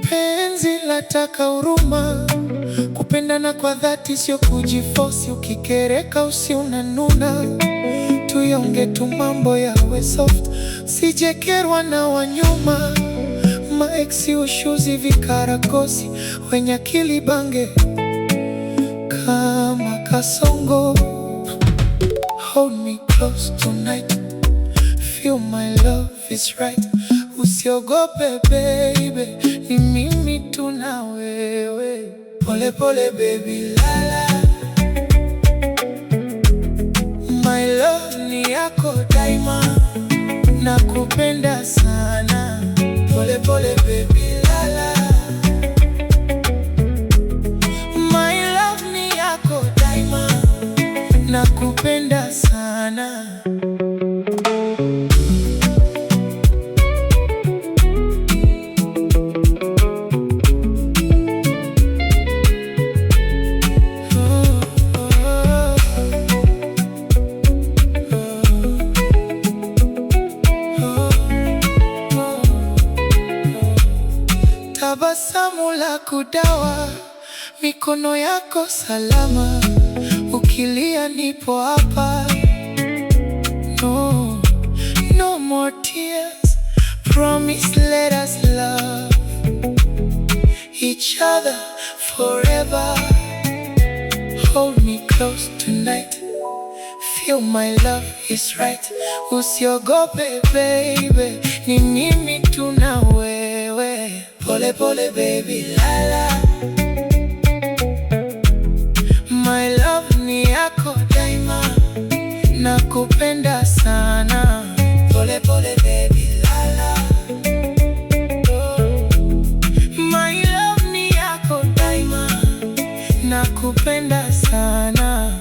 Penzi lataka huruma, kupendana kwa dhati, sio kujifosi. Ukikereka usiunanuna, tuyonge tu mambo yawe soft, sijekerwa na wanyuma. Maeksi ushuzi vikaragosi, wenye akili bange kama kasongo. Hold me close tonight, feel my love is right. Usiogope baby, ni mimi tu na wewe. Pole pole baby, lala. My love ni yako daima, nakupenda sana. Pole pole baby, lala. My love ni yako daima, nakupenda sana. Tabasamu la kudawa, mikono yako salama. Ukilia nipo hapa. No, no more tears. Promise let us love each other forever. Hold me close tonight, feel my love is right. Usiogope baby, ni mimi tu na wewe. Pole pole baby, lala. My love ni yako daima, nakupenda sana. Pole pole baby, lala. My love ni yako daima, nakupenda sana.